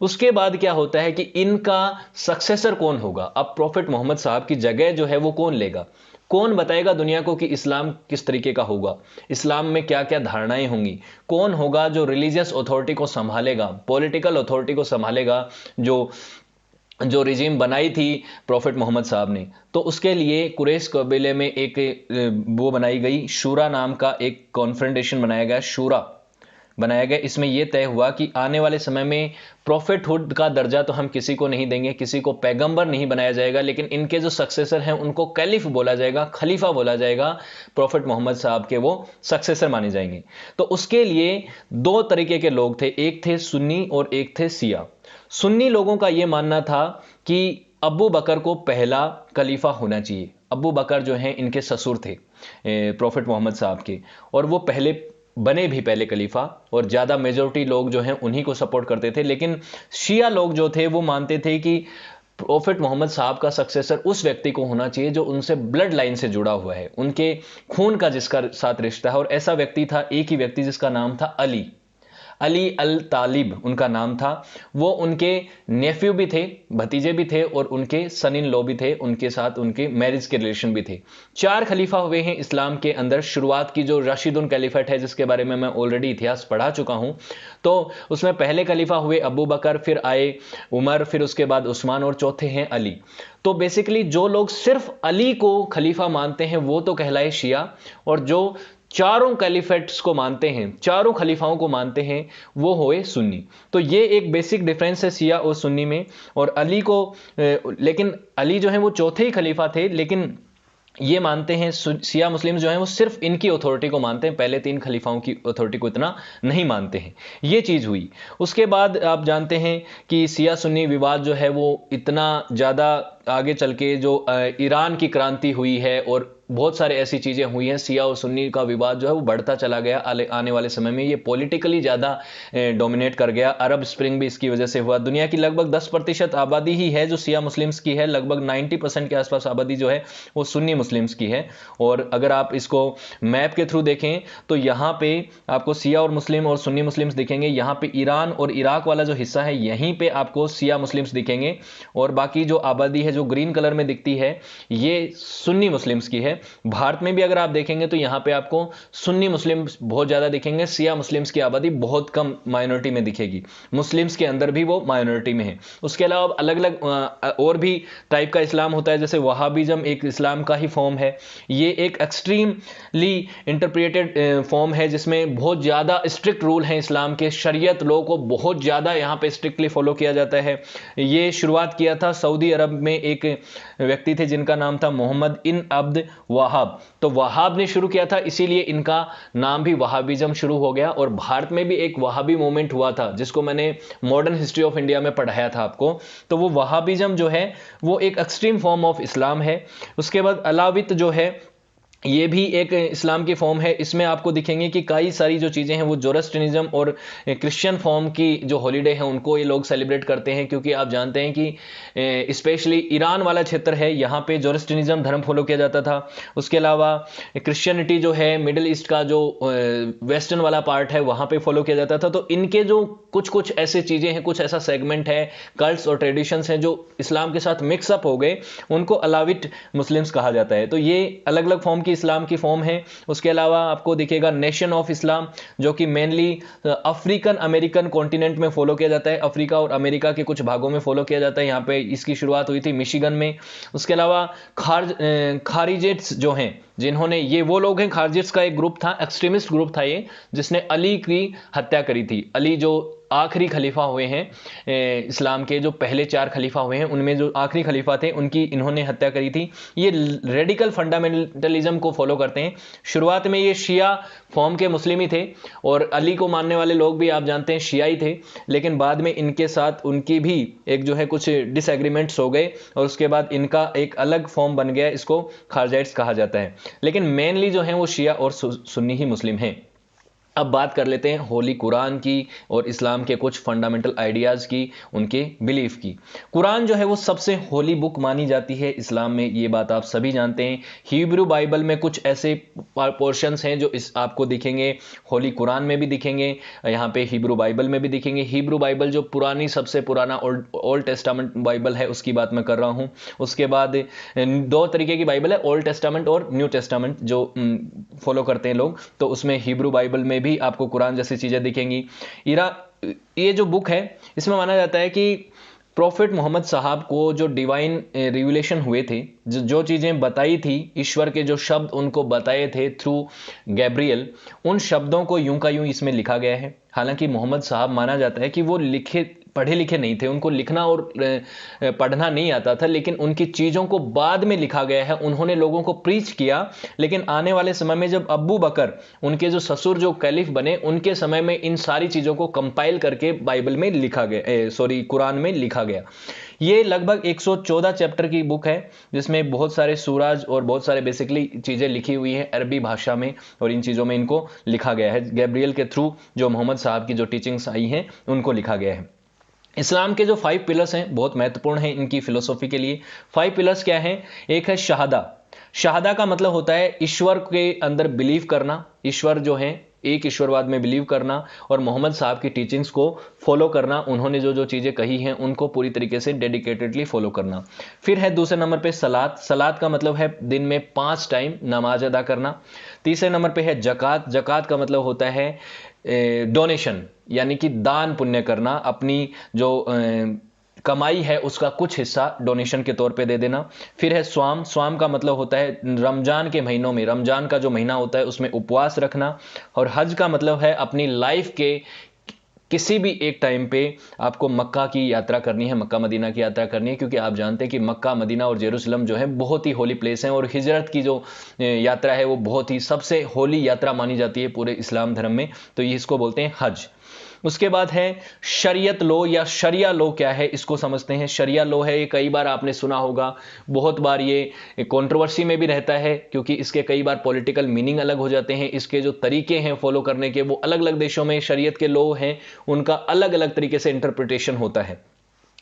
उसके बाद क्या होता है कि इनका सक्सेसर कौन होगा। अब प्रॉफिट मोहम्मद साहब की जगह जो है वो कौन लेगा, कौन बताएगा दुनिया को कि इस्लाम किस तरीके का होगा, इस्लाम में क्या क्या धारणाएं होंगी, कौन होगा जो रिलीजियस अथॉरिटी को संभालेगा, पॉलिटिकल अथॉरिटी को संभालेगा, जो रिजीम बनाई थी प्रॉफिट मोहम्मद साहब ने। तो उसके लिए कुरैश कबीले में एक वो बनाई गई, शूरा नाम का एक कॉन्फ्रेंटेशन बनाया गया, शूरा बनाया गया। इसमें यह तय हुआ कि आने वाले समय में प्रॉफिटहुड का दर्जा तो हम किसी को नहीं देंगे, किसी को पैगंबर नहीं बनाया जाएगा, लेकिन इनके जो सक्सेसर हैं उनको कैलिफ बोला जाएगा, खलीफा बोला जाएगा, प्रॉफिट मोहम्मद साहब के वो सक्सेसर माने जाएंगे। तो उसके लिए दो तरीके के लोग थे, एक थे सुन्नी और एक थे शिया। सुन्नी लोगों का यह मानना था कि अबू बकर को पहला खलीफा होना चाहिए। अबू बकर जो हैं इनके ससुर थे प्रॉफिट मोहम्मद साहब के, और वो पहले बने भी पहले खलीफा, और ज़्यादा मेजॉरिटी लोग जो हैं उन्हीं को सपोर्ट करते थे। लेकिन शिया लोग जो थे वो मानते थे कि प्रॉफिट मोहम्मद साहब का सक्सेसर उस व्यक्ति को होना चाहिए जो उनसे ब्लड लाइन से जुड़ा हुआ है, उनके खून का जिसका साथ रिश्ता है। और ऐसा व्यक्ति था, एक ही व्यक्ति जिसका नाम था अली, अली अल तालिब उनका नाम था। वो उनके नेफ्यू भी थे, भतीजे भी थे, और उनके सन इन लॉ भी थे, उनके साथ उनके मैरिज के रिलेशन भी थे। 4 खलीफा हुए हैं इस्लाम के अंदर। शुरुआत की जो राशिदुन कैलिफेट है जिसके बारे में मैं ऑलरेडी इतिहास पढ़ा चुका हूं, तो उसमें पहले खलीफा हुए अबू बकर, फिर आए उमर, फिर उसके बाद उस्मान, और चौथे हैं अली। तो बेसिकली जो लोग सिर्फ अली को खलीफा मानते हैं वो तो कहलाए शिया, और जो चारों कैलिफेट्स को मानते हैं, चारों खलीफाओं को मानते हैं, वो हुए सुन्नी। तो ये एक बेसिक डिफरेंस है शिया और सुन्नी में। और अली को लेकिन अली जो है वो चौथे ही खलीफा थे, लेकिन ये मानते हैं शिया मुस्लिम जो हैं वो सिर्फ इनकी अथॉरिटी को मानते हैं, पहले 3 खलीफाओं की अथॉरिटी को इतना नहीं मानते हैं। ये चीज़ हुई। उसके बाद आप जानते हैं कि शिया सुन्नी विवाद जो है वो इतना ज़्यादा आगे चल के जो ईरान की क्रांति हुई है और बहुत सारे ऐसी चीज़ें हुई हैं, शिया और सुन्नी का विवाद जो है वो बढ़ता चला गया। आने वाले समय में ये पॉलिटिकली ज़्यादा डोमिनेट कर गया। अरब स्प्रिंग भी इसकी वजह से हुआ। दुनिया की लगभग 10% आबादी ही है जो शिया मुस्लिम्स की है, लगभग 90% के आसपास आबादी जो है वो सुन्नी मुस्लिम्स की है। और अगर आप इसको मैप के थ्रू देखें तो यहाँ पे आपको शिया और मुस्लिम और सुन्नी मुस्लिम्स दिखेंगे। यहाँ पे ईरान और इराक वाला जो हिस्सा है यहीं पे आपको शिया मुस्लिम्स दिखेंगे, और बाकी जो आबादी है जो ग्रीन कलर में दिखती है ये सुन्नी मुस्लिम्स की है। भारत में भी अगर आप देखेंगे तो यहां पे आपको सुन्नी मुस्लिम्स बहुत ज्यादा दिखेंगे, शिया मुस्लिम्स की आबादी बहुत कम माइनॉरिटी में दिखेगी, मुस्लिम्स के अंदर भी वो माइनॉरिटी में है। उसके अलावा अलग अलग और भी टाइप का इस्लाम होता है, जैसे वहाबिज्म एक इस्लाम का ही फॉर्म है। ये एक एक्सट्रीमली इंटरप्रेटेड फॉर्म है जिसमें बहुत ज्यादा स्ट्रिक्ट रूल हैं इस्लाम के, शरीयत लॉ को बहुत ज्यादा यहां पे स्ट्रिक्टली फॉलो किया जाता है। ये शुरुआत किया था सऊदी अरब में एक व्यक्ति थे जिनका नाम था मोहम्मद इन अब्द वहाब। तो वहाब ने शुरू किया था, इसीलिए इनका नाम भी वहाबिज्म शुरू हो गया। और भारत में भी एक वहाबी मूवमेंट हुआ था जिसको मैंने मॉडर्न हिस्ट्री ऑफ इंडिया में पढ़ाया था आपको। तो वो वहाबिज्म जो है वो एक एक्सट्रीम फॉर्म ऑफ इस्लाम है। उसके बाद अलावित जो है ये भी एक इस्लाम की फॉर्म है। इसमें आपको दिखेंगे कि कई सारी जो चीज़ें हैं वो जोरस्ट्रिनिज्म और क्रिश्चियन फॉर्म की जो हॉलीडे हैं उनको ये लोग सेलिब्रेट करते हैं, क्योंकि आप जानते हैं कि स्पेशली ईरान वाला क्षेत्र है यहाँ पे जोरस्ट्रिनिज्म धर्म फॉलो किया जाता था। उसके अलावा क्रिश्चियनिटी जो है मिडिल ईस्ट का जो वेस्टर्न वाला पार्ट है वहाँ पे फॉलो किया जाता था। तो इनके जो कुछ कुछ ऐसे चीज़ें हैं, कुछ ऐसा सेगमेंट है, कल्ट्स और ट्रेडिशंस हैं जो इस्लाम के साथ मिक्सअप हो गए, उनको अलाविट मुस्लिम्स कहा जाता है। तो ये अलग अलग फॉर्म की इस्लाम की फॉर्म है। उसके अलावा आपको दिखेगा नेशन ऑफ इस्लाम, जो कि मेनली अफ्रीकन अमेरिकन कॉन्टिनेंट में फॉलो किया जाता है, अफ्रीका और अमेरिका के कुछ भागों में फॉलो किया जाता है। यहाँ पे इसकी शुरुआत हुई थी मिशिगन में। उसके अलावा खारिजिट्स जो हैं, जिन्होंने, ये वो लोग हैं, खारिजिट्स का एक ग्रुप था, एक्सट्रीमिस्ट ग्रुप था ये, जिसने अली की हत्या करी थी। अली जो आखिरी खलीफा हुए हैं इस्लाम के, जो पहले 4 खलीफा हुए हैं उनमें जो आखिरी खलीफा थे, उनकी इन्होंने हत्या करी थी। ये रेडिकल फंडामेंटलिज्म को फॉलो करते हैं। शुरुआत में ये शिया फॉर्म के मुस्लिम ही थे और अली को मानने वाले लोग भी आप जानते हैं शियाई थे, लेकिन बाद में इनके साथ उनकी भी एक जो है कुछ डिसएग्रीमेंट्स हो गए और उसके बाद इनका एक अलग फॉर्म बन गया, इसको खारजाइट्स कहा जाता है। लेकिन मेनली जो है वो शिया और सुन्नी ही मुस्लिम हैं। अब बात कर लेते हैं होली कुरान की और इस्लाम के कुछ फंडामेंटल आइडियाज़ की, उनके बिलीफ की। कुरान जो है वो सबसे होली बुक मानी जाती है इस्लाम में, ये बात आप सभी जानते हैं। हिब्रू बाइबल में कुछ ऐसे पोर्शंस हैं जो इस आपको दिखेंगे होली कुरान में भी दिखेंगे, यहाँ पे हिब्रू बाइबल में भी दिखेंगे। हिब्रू बाइबल जो पुरानी, सबसे पुराना ओल्ड टेस्टामेंट बाइबल है, उसकी बात मैं कर रहा हूँ। उसके बाद 2 तरीके की बाइबल है, ओल्ड टेस्टामेंट और न्यू टेस्टामेंट, जो फॉलो करते हैं लोग। तो उसमें हिब्रू बाइबल में भी आपको कुरान जैसी चीजें दिखेंगी। ये जो बुक है, इसमें माना जाता है कि प्रॉफिट मोहम्मद साहब को जो डिवाइन रिविलेशन हुए थे, जो चीजें बताई थी, ईश्वर के जो शब्द उनको बताए थे थ्रू गैब्रियल, उन शब्दों को यूं का यूं इसमें लिखा गया है। हालांकि मोहम्मद साहब माना जाता है कि वो पढ़े लिखे नहीं थे, उनको लिखना और पढ़ना नहीं आता था, लेकिन उनकी चीज़ों को बाद में लिखा गया है। उन्होंने लोगों को प्रीच किया, लेकिन आने वाले समय में जब अब्बू बकर, उनके जो ससुर जो कैलिफ बने, उनके समय में इन सारी चीज़ों को कंपाइल करके बाइबल में लिखा गया, कुरान में लिखा गया। ये लगभग 114 चैप्टर की बुक है, जिसमें बहुत सारे सूराज और बहुत सारे बेसिकली चीज़ें लिखी हुई हैं अरबी भाषा में, और इन चीज़ों में इनको लिखा गया है। गैब्रियल के थ्रू जो मोहम्मद साहब की जो टीचिंग्स आई हैं, उनको लिखा गया है। इस्लाम के जो 5 पिलर्स हैं बहुत महत्वपूर्ण हैं इनकी फिलोसॉफी के लिए। 5 पिलर्स क्या हैं? एक है शहादा। शहादा का मतलब होता है ईश्वर के अंदर बिलीव करना, ईश्वर जो है एक ईश्वरवाद में बिलीव करना और मोहम्मद साहब की टीचिंग्स को फॉलो करना, उन्होंने जो जो चीज़ें कही हैं उनको पूरी तरीके से डेडिकेटेडली फॉलो करना। फिर है दूसरे नंबर पे सलात। सलात का मतलब है दिन में 5 टाइम नमाज अदा करना। तीसरे नंबर पे है जकात। जकात का मतलब होता है डोनेशन, यानी कि दान पुण्य करना, अपनी जो कमाई है उसका कुछ हिस्सा डोनेशन के तौर पे दे देना। फिर है स्वाम। स्वाम का मतलब होता है रमजान के महीनों में, रमजान का जो महीना होता है उसमें उपवास रखना। और हज का मतलब है अपनी लाइफ के किसी भी एक टाइम पे आपको मक्का की यात्रा करनी है, मक्का मदीना की यात्रा करनी है, क्योंकि आप जानते हैं कि मक्का मदीना और जेरूसलम जो है बहुत ही होली प्लेस हैं और हिजरत की जो यात्रा है वो बहुत ही सबसे होली यात्रा मानी जाती है पूरे इस्लाम धर्म में, तो ये इसको बोलते हैं हज। उसके बाद है शरीयत लो या शरिया लो। क्या है इसको समझते हैं। शरिया लो है, ये कई बार आपने सुना होगा, बहुत बार ये कंट्रोवर्सी में भी रहता है, क्योंकि इसके कई बार पॉलिटिकल मीनिंग अलग हो जाते हैं, इसके जो तरीके हैं फॉलो करने के वो अलग अलग देशों में शरीयत के लो हैं, उनका अलग अलग तरीके से इंटरप्रिटेशन होता है।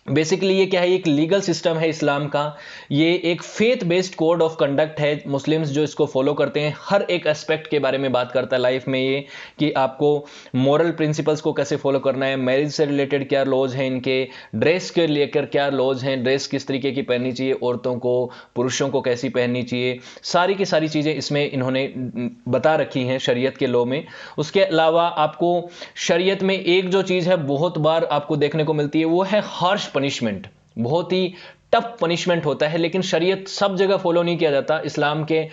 बेसिकली ये क्या है, एक लीगल सिस्टम है इस्लाम का, ये एक faith based code of conduct है। मुस्लिम्स जो इसको फॉलो करते हैं हर एक एस्पेक्ट के बारे में बात करता है लाइफ में, ये कि आपको मॉरल प्रिंसिपल्स को कैसे फॉलो करना है, मैरिज से रिलेटेड क्या लॉज हैं इनके, ड्रेस के लेकर क्या लॉज हैं, ड्रेस किस तरीके की पहननी चाहिए औरतों को, पुरुषों को कैसी पहननी चाहिए, सारी की सारी चीज़ें इसमें इन्होंने बता रखी हैं शरीयत के लॉ में। उसके अलावा आपको शरीयत में एक जो चीज़ है बहुत बार आपको देखने को मिलती है, वो है हार्श पनिशमेंट। बहुत ही टफ पनिशमेंट होता है, लेकिन शरीयत सब जगह फॉलो नहीं किया जाता। इस्लाम के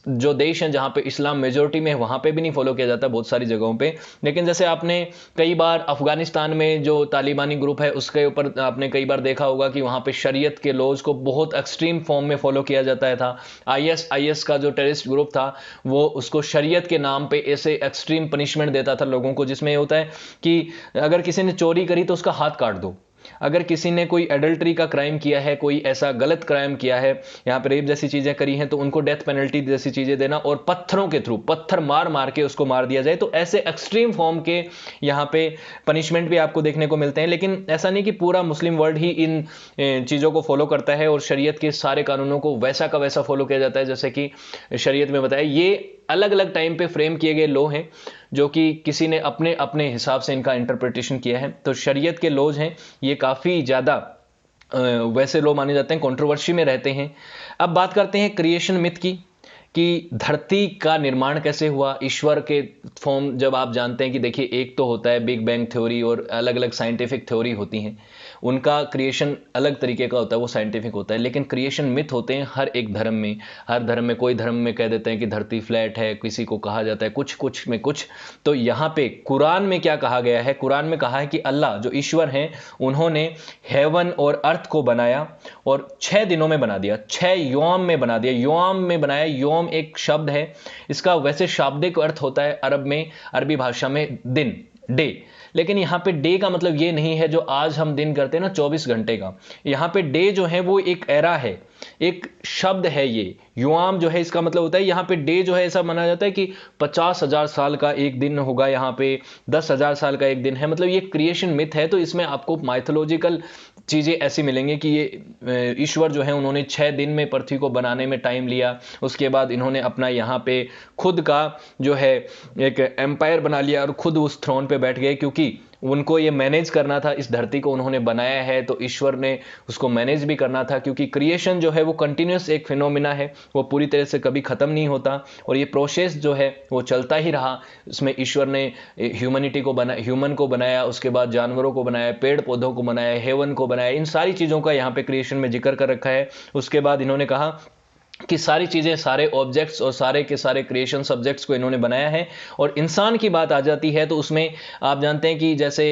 जो देश हैं जहां पे इस्लाम मेजोरिटी में है वहां पे भी नहीं फॉलो किया जाता बहुत सारी जगहों पे। लेकिन जैसे आपने कई बार अफगानिस्तान में जो तालिबानी ग्रुप है उसके ऊपर आपने कई बार देखा होगा कि वहां पे शरीयत के लॉज को बहुत एक्सट्रीम फॉर्म में फॉलो किया जाता था। आईएस का जो टेररिस्ट ग्रुप था वो उसको शरीयत के नाम पे ऐसे एक्सट्रीम पनिशमेंट देता था लोगों को, जिसमें होता है कि अगर किसी ने चोरी करी तो उसका हाथ काट दो, अगर किसी ने कोई एडल्ट्री का क्राइम किया है, कोई ऐसा गलत क्राइम किया है, यहाँ पे रेप जैसी चीजें करी हैं, तो उनको डेथ पेनल्टी जैसी चीजें देना और पत्थरों के थ्रू पत्थर मार मार के उसको मार दिया जाए। तो ऐसे एक्सट्रीम फॉर्म के यहाँ पे पनिशमेंट भी आपको देखने को मिलते हैं। लेकिन ऐसा नहीं कि पूरा मुस्लिम वर्ल्ड ही इन चीज़ों को फॉलो करता है और शरीयत के सारे कानूनों को वैसा का वैसा फॉलो किया जाता है जैसे कि शरीयत में बताया। ये अलग अलग टाइम पे फ्रेम किए गए लॉ हैं जो कि किसी ने अपने अपने हिसाब से इनका इंटरप्रिटेशन किया है। तो शरीयत के लॉज हैं ये काफ़ी ज़्यादा वैसे लॉ माने जाते हैं, कंट्रोवर्सी में रहते हैं। अब बात करते हैं क्रिएशन मिथ की। कि धरती का निर्माण कैसे हुआ, ईश्वर के फॉर्म जब आप जानते हैं कि देखिए एक तो होता है बिग बैंग थ्योरी और अलग अलग साइंटिफिक थ्योरी होती हैं, उनका क्रिएशन अलग तरीके का होता है, वो साइंटिफिक होता है, लेकिन क्रिएशन मिथ होते हैं हर एक धर्म में। हर धर्म में कोई धर्म में कह देते हैं कि धरती फ्लैट है, किसी को कहा जाता है कुछ कुछ में कुछ। तो यहाँ पे कुरान में क्या कहा गया है, कुरान में कहा है कि अल्लाह जो ईश्वर हैं उन्होंने हेवन और अर्थ को बनाया और 6 दिनों में बना दिया, 6 योम में बना दिया, योम में बनाया। योम एक शब्द है, इसका वैसे शाब्दिक अर्थ होता है अरब में, अरबी भाषा में दिन, डे, लेकिन यहां पे डे का मतलब ये नहीं है जो आज हम दिन करते हैं ना 24 घंटे का। यहां पे डे जो है वो एक एरा है, एक शब्द है। ये युआम जो है इसका मतलब होता है, यहां पे डे जो है ऐसा माना जाता है कि 50,000 साल का एक दिन होगा, यहां पे 10,000 साल का एक दिन है। मतलब ये क्रिएशन मिथ है, तो इसमें आपको माइथोलॉजिकल चीजें ऐसी मिलेंगी कि ये ईश्वर जो है उन्होंने 6 दिन में पृथ्वी को बनाने में टाइम लिया, उसके बाद इन्होंने अपना यहाँ पे खुद का जो है एक एम्पायर बना लिया और खुद उस थ्रोन पे बैठ गए, क्योंकि उनको ये मैनेज करना था, इस धरती को उन्होंने बनाया है तो ईश्वर ने उसको मैनेज भी करना था, क्योंकि क्रिएशन जो है वो कंटिन्यूस एक फिनोमिना है, वो पूरी तरह से कभी खत्म नहीं होता और ये प्रोसेस जो है वो चलता ही रहा। उसमें ईश्वर ने ह्यूमैनिटी को बनाया, ह्यूमन को बनाया, उसके बाद जानवरों को बनाया, पेड़ पौधों को बनाया, हेवन को बनाया, इन सारी चीज़ों का यहाँ पे क्रिएशन में जिक्र कर रखा है। उसके बाद इन्होंने कहा कि सारी चीज़ें, सारे ऑब्जेक्ट्स और सारे के सारे क्रिएशन सब्जेक्ट्स को इन्होंने बनाया है। और इंसान की बात आ जाती है तो उसमें आप जानते हैं कि जैसे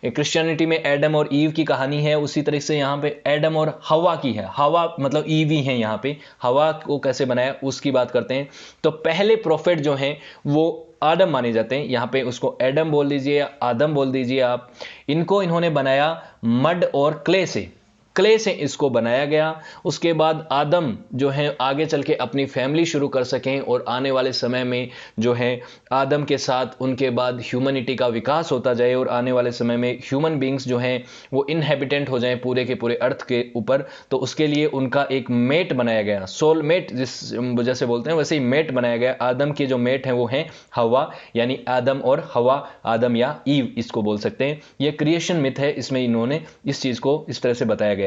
क्रिश्चियनिटी में एडम और ईव की कहानी है, उसी तरह से यहाँ पे एडम और हवा की है। हवा मतलब ईव ही है, यहाँ पे हवा को कैसे बनाया उसकी बात करते हैं। तो पहले प्रोफेट जो हैं वो आदम माने जाते हैं, यहाँ पे उसको एडम बोल दीजिए या आदम बोल दीजिए आप। इनको इन्होंने बनाया मड और क्ले से, क्ले से इसको बनाया गया। उसके बाद आदम जो है आगे चल के अपनी फैमिली शुरू कर सकें और आने वाले समय में जो है आदम के साथ उनके बाद ह्यूमैनिटी का विकास होता जाए और आने वाले समय में ह्यूमन बींग्स जो हैं वो इनहेबिटेंट हो जाएं पूरे के पूरे अर्थ के ऊपर। तो उसके लिए उनका एक मेट बनाया गया, सोल मेट जिस जैसे बोलते हैं वैसे ही मेट बनाया गया। आदम के जो मेट हैं वो हैं हवा, यानी आदम और हवा, आदम या ईव इसको बोल सकते हैं। ये क्रिएशन मिथ है, इसमें इन्होंने इस चीज को इस तरह से बताया गया है।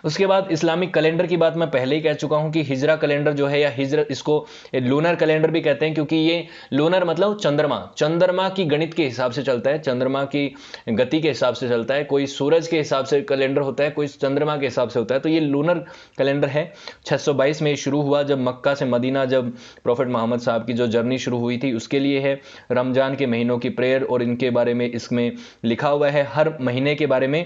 उसके बाद इस्लामिक कैलेंडर की बात मैं पहले ही कह चुका हूं कि हिजरा कैलेंडर जो है या हिजरा, इसको लूनर कैलेंडर भी कहते हैं, क्योंकि ये लूनर मतलब चंद्रमा, चंद्रमा की गणित के हिसाब से चलता है, चंद्रमा की गति के हिसाब से चलता है। कोई सूरज के हिसाब से कैलेंडर होता है, कोई चंद्रमा के हिसाब से होता है। तो ये लूनर कैलेंडर है। 622 में शुरू हुआ जब मक्का से मदीना, जब प्रॉफेट मोहम्मद साहब की जो जर्नी शुरू हुई थी उसके लिए है। रमजान के महीनों की प्रेयर और इनके बारे में इसमें लिखा हुआ है, हर महीने के बारे में।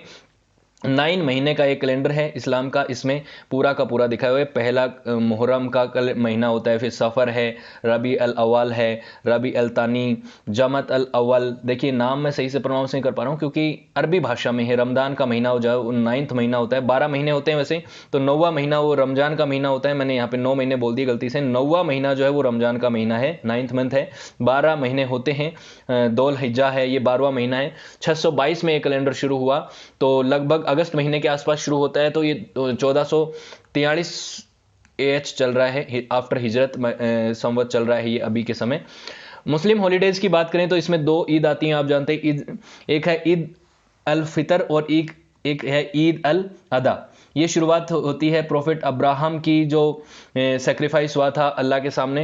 9 महीने का एक कैलेंडर है इस्लाम का, इसमें पूरा का पूरा दिखाया हुआ है। पहला मुहर्रम का महीना होता है, फिर सफ़र है, रबी अल अव्वल है, रबी अल तानी, जमत अल अव्वल। देखिए नाम मैं सही से प्रोनाउंस नहीं कर पा रहा हूँ क्योंकि अरबी भाषा में है। रमदान का महीना हो जाए वो 9वां महीना होता है। 12 महीने होते हैं वैसे, तो 9वां महीना वो रमजान का महीना होता है। मैंने यहाँ पे 9 महीने बोल दिए गलती से। 9वां महीना जो है वो रमजान का महीना है, 9th मंथ है। 12 महीने होते हैं, दोल हिज्जा है, ये 12वां महीना है। 622 में ये कैलेंडर शुरू हुआ, तो लगभग अगस्त महीने के आसपास शुरू होता है। तो ये 1443 एच चल रहा है, आफ्टर हिजरत संवत चल रहा है ये अभी के समय। मुस्लिम हॉलीडेज की बात करें तो इसमें 2 ईद आती हैं, आप जानते हैं। ईद एक है ईद अल फितर और एक है ईद अल अदा। ये शुरुआत होती है प्रॉफिट अब्राहम की, जो सेक्रीफाइस हुआ था अल्लाह के सामने।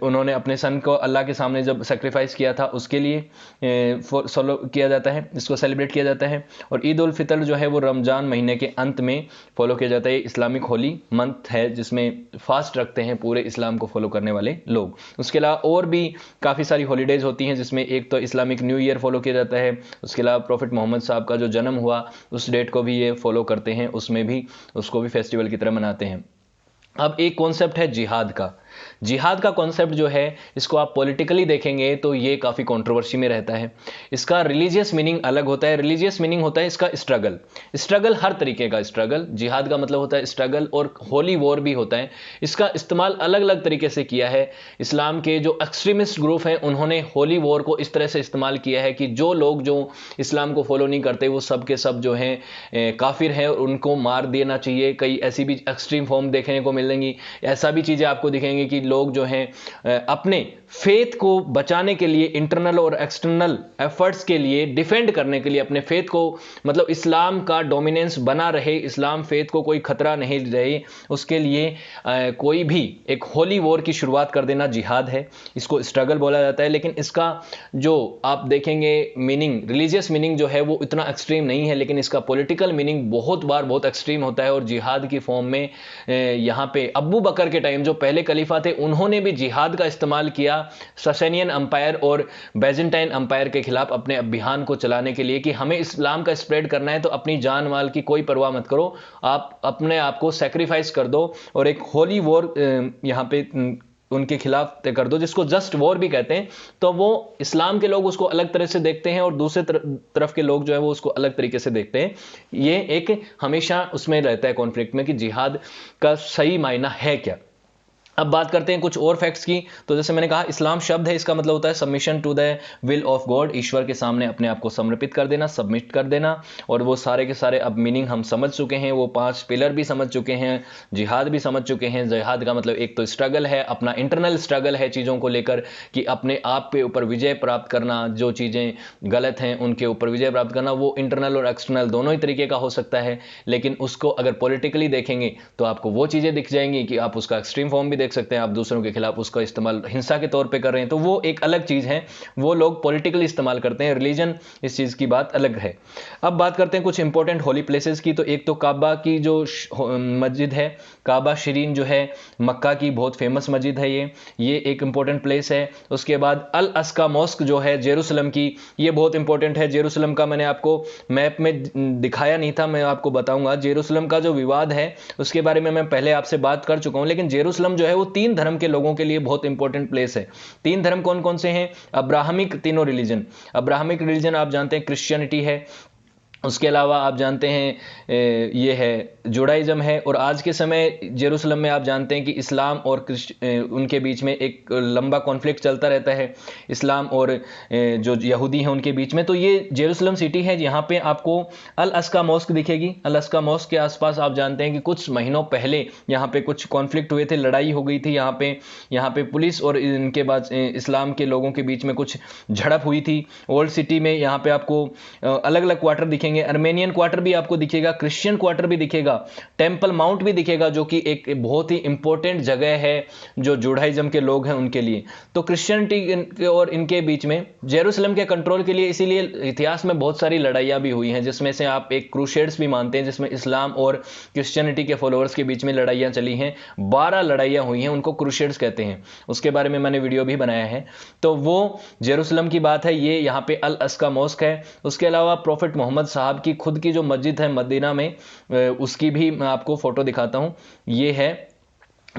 उन्होंने अपने सन को अल्लाह के सामने जब सेक्रीफाइस किया था उसके लिए फॉलो किया जाता है, इसको सेलिब्रेट किया जाता है। और ईद उल फितर जो है वो रमजान महीने के अंत में फॉलो किया जाता है। इस्लामिक होली मंथ है जिसमें फास्ट रखते हैं पूरे इस्लाम को फॉलो करने वाले लोग। उसके अलावा और भी काफ़ी सारी हॉलीडेज होती हैं, जिसमें एक तो इस्लामिक न्यू ईयर फॉलो किया जाता है। उसके अलावा प्रॉफिट मोहम्मद साहब का जो जन्म हुआ उस डेट को भी ये फॉलो करते हैं, उसमें भी उसको भी फेस्टिवल की तरह मनाते हैं। अब एक कॉन्सेप्ट है जिहाद का। जिहाद का कॉन्सेप्ट जो है इसको आप पॉलिटिकली देखेंगे तो ये काफ़ी कंट्रोवर्सी में रहता है। इसका रिलीजियस मीनिंग अलग होता है। रिलीजियस मीनिंग होता है इसका स्ट्रगल, हर तरीके का स्ट्रगल। जिहाद का मतलब होता है स्ट्रगल, और होली वॉर भी होता है। इसका इस्तेमाल अलग अलग तरीके से किया है। इस्लाम के जो एक्सट्रीमिस्ट ग्रुप हैं उन्होंने होली वॉर को इस तरह से इस्तेमाल किया है कि जो लोग जो इस्लाम को फॉलो नहीं करते वो सब के सब जो हैं काफिर हैं और उनको मार देना चाहिए। कई ऐसी भी एक्सट्रीम फॉर्म देखने को मिलेंगी, ऐसा भी चीज़ें आपको दिखेंगी कि लोग जो हैं अपने फेथ को बचाने के लिए, इंटरनल और एक्सटर्नल एफर्ट्स के लिए, डिफेंड करने के लिए, अपने फेथ को, मतलब इस्लाम का डोमिनेंस बना रहे, इस्लाम फेथ को कोई खतरा नहीं रहे, उसके लिए कोई भी एक होली वॉर की शुरुआत कर देना जिहाद है। इसको स्ट्रगल बोला जाता है, लेकिन इसका जो आप देखेंगे मीनिंग, रिलीजियस मीनिंग जो है वो इतना एक्सट्रीम नहीं है, लेकिन इसका पॉलिटिकल मीनिंग बहुत बार बहुत एक्सट्रीम होता है। और जिहाद की फॉर्म में यहाँ पे अब्बू बकर के टाइम जो पहले खलीफा थे, उन्होंने भी जिहाद का इस्तेमाल किया ससेनियन अंपायर और बैजेंटाइन अंपायर के खिलाफ अपने अभियान को चलाने के लिए, कि हमें इस्लाम का स्प्रेड करना है तो अपनी जान माल की कोई परवाह मत करो, आप अपने आप को सेक्रीफाइस कर दो और एक होली वॉर यहाँ पे उनके खिलाफ तय कर दो, जिसको जस्ट वॉर भी कहते हैं। तो वो इस्लाम के लोग उसको अलग तरह से देखते हैं और दूसरे तरफ के लोग जो है वो उसको अलग तरीके से देखते हैं। ये एक हमेशा उसमें रहता है कॉन्फ्लिक्ट में कि जिहाद का सही मायना है क्या। अब बात करते हैं कुछ और फैक्ट्स की। तो जैसे मैंने कहा, इस्लाम शब्द है, इसका मतलब होता है submission to the will of God, ईश्वर के सामने अपने आप को समर्पित कर देना, सबमिट कर देना। और वो सारे के सारे अब मीनिंग हम समझ चुके हैं, वो 5 पिलर भी समझ चुके हैं, जिहाद भी समझ चुके हैं। जिहाद का मतलब एक तो स्ट्रगल है, अपना इंटरनल स्ट्रगल है चीज़ों को लेकर, कि अपने आप के ऊपर विजय प्राप्त करना, जो चीज़ें गलत हैं उनके ऊपर विजय प्राप्त करना। वो इंटरनल और एक्सटर्नल दोनों ही तरीके का हो सकता है, लेकिन उसको अगर पॉलिटिकली देखेंगे तो आपको वो चीज़ें दिख जाएंगी कि आप उसका एक्सट्रीम फॉर्म भी देख सकते हैं, आप दूसरों के खिलाफ उसका इस्तेमाल हिंसा के तौर पे कर रहे हैं, तो वो एक अलग चीज है, वो लोग पॉलिटिकली इस्तेमाल करते हैं। रिलीजन इस चीज की बात अलग है। अब बात करते हैं कुछ इंपॉर्टेंट होली प्लेसेस की। तो एक तो काबा की जो मस्जिद है, काबा शरीन जो है मक्का की बहुत फेमस मस्जिद है, ये एक इंपॉर्टेंट प्लेस है। उसके बाद अल अस्का मॉस्क जो है जेरूसलम की, ये बहुत इंपॉर्टेंट है। जेरूसलम का मैंने आपको मैप में दिखाया नहीं था, मैं आपको बताऊंगा। जेरूसलम का जो विवाद है उसके बारे में मैं पहले आपसे बात कर चुका हूं, लेकिन जेरूसलम जो है वो 3 धर्म के लोगों के लिए बहुत इंपॉर्टेंट प्लेस है। 3 धर्म कौन कौन से हैं? अब्राहमिक तीनों रिलीजन। अब्राहमिक रिलीजन आप जानते हैं क्रिश्चियनिटी है, उसके अलावा आप जानते हैं ये है जुडाइज्म है, और आज के समय जेरूसलम में आप जानते हैं कि इस्लाम और उनके बीच में एक लंबा कॉन्फ्लिक्ट चलता रहता है, इस्लाम और जो यहूदी हैं उनके बीच में। तो ये जेरूसलम सिटी है, यहाँ पे आपको अल अस्का मॉस्क दिखेगी। अल अस्का मॉस्क के आसपास आप जानते हैं कि कुछ महीनों पहले यहाँ पे कुछ कॉन्फ्लिक्ट हुए थे, लड़ाई हो गई थी यहाँ पे पुलिस और इनके बाद इस्लाम के लोगों के बीच में कुछ झड़प हुई थी। ओल्ड सिटी में यहाँ पे आपको अलग अलग क्वार्टर दिखेंगे, अर्मेनियन क्वार्टर भी आपको दिखेगा, क्रिश्चियन क्वार्टर भी दिखेगा, टेंपल माउंट भी दिखेगा, जो कि एक बहुत ही इंपॉर्टेंट जगह है जो जुडाइज्म के लोग हैं उनके लिए। तो क्रिश्चियनिटी और इनके बीच में जेरूसलम के कंट्रोल के लिए इसीलिए इतिहास में बहुत सारी लड़ाइयां भी हुई हैं, जिसमें से आप एक क्रूसेड्स भी मानते हैं, जिसमें इस्लाम और क्रिश्चियनिटी के फॉलोअर्स के बीच में लड़ाइयां चली हैं। 12 लड़ाइयां हुई हैं, उनको क्रूसेड्स कहते हैं। उसके बारे में मैंने वीडियो भी बनाया है। तो वो जेरूसलम की बात है। ये यहाँ पे अल अस्का मॉस्क है। उसके अलावा प्रॉफिट मोहम्मद साहब की खुद की जो मस्जिद है मदीना में, उसकी भी मैं आपको फोटो दिखाता हूं। ये है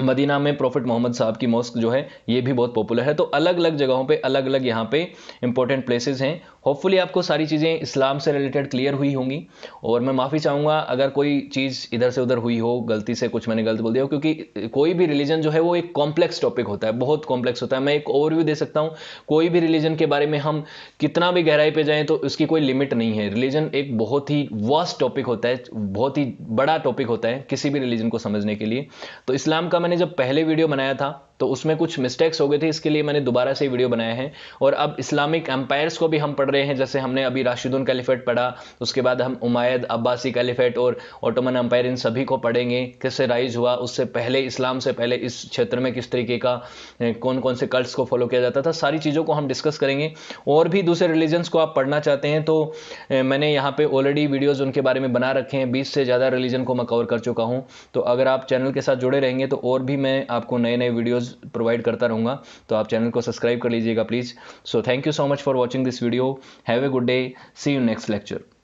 मदीना में प्रॉफिट मोहम्मद साहब की मॉस्क जो है, ये भी बहुत पॉपुलर है। तो अलग अलग जगहों पे अलग अलग यहाँ पे इंपॉर्टेंट प्लेसेस हैं। होपफुली आपको सारी चीज़ें इस्लाम से रिलेटेड क्लियर हुई होंगी, और मैं माफ़ी चाहूँगा अगर कोई चीज़ इधर से उधर हुई हो, गलती से कुछ मैंने गलत बोल दिया हो, क्योंकि कोई भी रिलीजन जो है वो एक कॉम्प्लेक्स टॉपिक होता है, बहुत कॉम्प्लेक्स होता है। मैं एक ओवरव्यू दे सकता हूँ, कोई भी रिलीजन के बारे में हम कितना भी गहराई पे जाएं तो उसकी कोई लिमिट नहीं है। रिलीजन एक बहुत ही वास्ट टॉपिक होता है, बहुत ही बड़ा टॉपिक होता है किसी भी रिलीजन को समझने के लिए। तो इस्लाम का मैंने जब पहले वीडियो बनाया था तो उसमें कुछ मिस्टेक्स हो गए थे, इसके लिए मैंने दोबारा से वीडियो बनाया है। और अब इस्लामिक एम्पायर्स को भी हम पढ़ रहे हैं, जैसे हमने अभी राशिदुन कैलिफेट पढ़ा, उसके बाद हम उमायद, अब्बासी कैलिफेट और ऑटोमन एम्पायर, इन सभी को पढ़ेंगे, कैसे राइज हुआ, उससे पहले, इस्लाम से पहले इस क्षेत्र में किस तरीके का कौन कौन से कल्ट्स को फॉलो किया जाता था, सारी चीज़ों को हम डिस्कस करेंगे। और भी दूसरे रिलीजन्स को आप पढ़ना चाहते हैं तो मैंने यहाँ पे ऑलरेडी वीडियोज़ उनके बारे में बना रखे हैं, 20 से ज़्यादा रिलीजन को मैं कवर कर चुका हूँ। तो अगर आप चैनल के साथ जुड़े रहेंगे तो और भी मैं आपको नए नए वीडियोज़ प्रोवाइड करता रहूँगा। तो आप चैनल को सब्सक्राइब कर लीजिएगा please. So thank you so much for watching this video. Have a good day, see you next lecture.